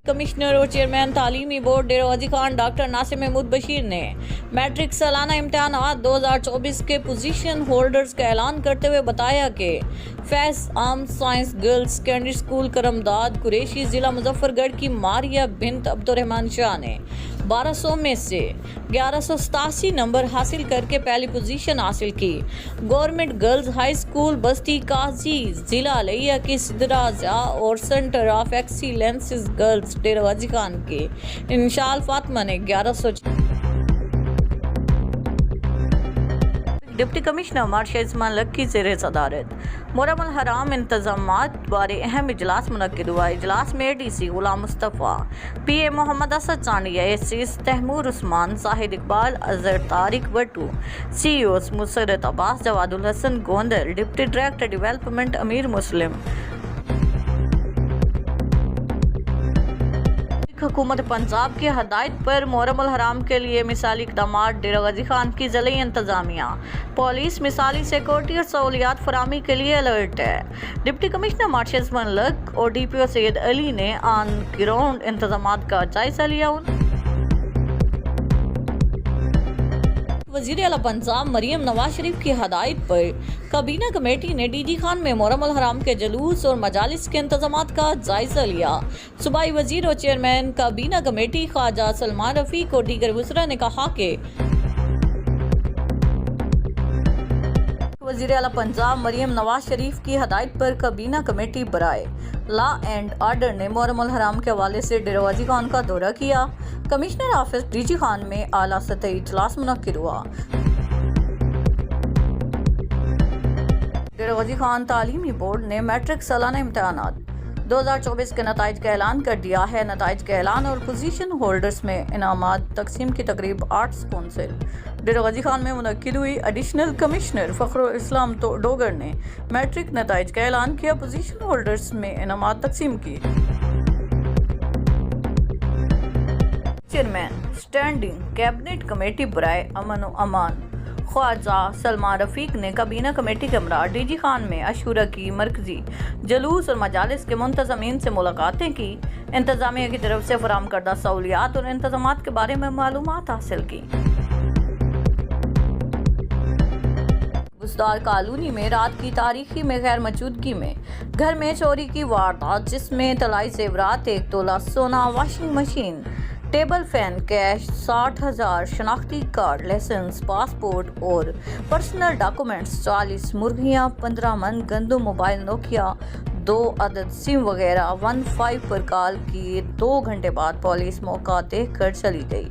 Commissioner اور chairman تعلیمی board Dera Ghazi Khan doctor ناصر محمود بشیر نے میٹرک سالانہ امتحانات 2024 کے پوزیشن ہولڈرز کا اعلان کرتے ہوئے بتایا کہ Faiz Aam science girls secondary school Karamdad Qureshi ضلع مظفر گڑھ کی ماریہ بنت عبد الرحمان شاہ نے 1200 میں سے 1187 نمبر حاصل کر کے پہلی پوزیشن حاصل کی۔ گورنمنٹ گرلز ہائی اسکول بستی قاضی ضلع علیہ کی سدرا ضیاء اور centre of excellence girls Dera Ghazi Khan کے انشال فاطمہ نے 1100۔ ڈپٹی کمشنر مارشل عثمان لکی زیر صدارت محرم الحرام انتظامات بارے اہم اجلاس منعقد ہوا۔ اجلاس میں ڈی سی غلام مصطفیٰ، پی اے محمد Asad Chandia, S S Timur عثمان، زاہد اقبال، اظہر طارق بٹو، سی ای اوز مسرت عباس، جواد الحسن گوندل، ڈپٹی ڈائریکٹر ڈیولپمنٹ امیر مسلم، حکومت پنجاب کی ہدایت پر محرم الحرام کے لیے مثالی اقدامات۔ ڈیرہ غازی خان کی ضلعی انتظامیہ پولیس مثالی سیکورٹی اور سہولیات فراہمی کے لیے الرٹ ہے۔ ڈپٹی کمشنر مارشل عثمان لک اور ڈی پی او سید علی نے آن گراؤنڈ انتظامات کا جائزہ لیا۔ وزیر اعلیٰ پنجاب مریم نواز شریف کی ہدایت پر کابینہ کمیٹی نے ڈی جی خان میں محرم الحرام کے جلوس اور مجالس کے انتظامات کا جائزہ لیا۔ صوبائی وزیر اور چیئرمین کابینہ کمیٹی خواجہ سلمان رفیق اور دیگر وزراء نے کہا کہ وزیر اعلیٰ پنجاب مریم نواز شریف کی ہدایت پر کابینہ کمیٹی برائے لا اینڈ آرڈر نے محرم الحرام کے حوالے سے ڈیرہ غازی خان کا دورہ کیا۔ Commissioner office D G Khan میں اعلیٰ سطحی اجلاس منعقد ہوا۔ ڈیرہ غازی خان تعلیمی بورڈ نے میٹرک سالانہ امتحانات 2024 کے نتائج کا اعلان کر دیا ہے۔ نتائج کا اعلان اور پوزیشن ہولڈرز میں انعامات تقسیم کی تقریب آرٹس کونسل ڈیرہ غازی خان میں منعقد ہوئی۔ ایڈیشنل کمشنر فخر الاسلام ڈوگر نے میٹرک نتائج کا اعلان کیا، پوزیشن ہولڈرز میں انعامات تقسیم کی۔ چیئرمین اسٹینڈنگ کیبنٹ کمیٹی برائے امن و امان خواجہ سلمان رفیق نے کابینہ کمیٹی کے ہمراہ ڈی جی خان میں عاشورہ کی مرکزی جلوس اور مجالس کے منتظمین سے ملاقاتیں کی، انتظامیہ کی طرف سے فراہم کردہ سہولیات اور انتظامات کے بارے میں معلومات حاصل کی۔ بزدار کالونی میں رات کی تاریکی میں غیر موجودگی میں گھر میں چوری کی واردات، جس میں طلائی زیورات، 1 تولہ سونا، washing machine, table fan, cash 60,000، شناختی کارڈ، لائسنس، پاسپورٹ اور پرسنل ڈاکومنٹس، 40 مرغیاں، 15 من گندم، موبائل نوکیا 2 عدد، سم وغیرہ 15 پر کال کیے 2 گھنٹے بعد پولیس موقع دیکھ کر چلی گئی۔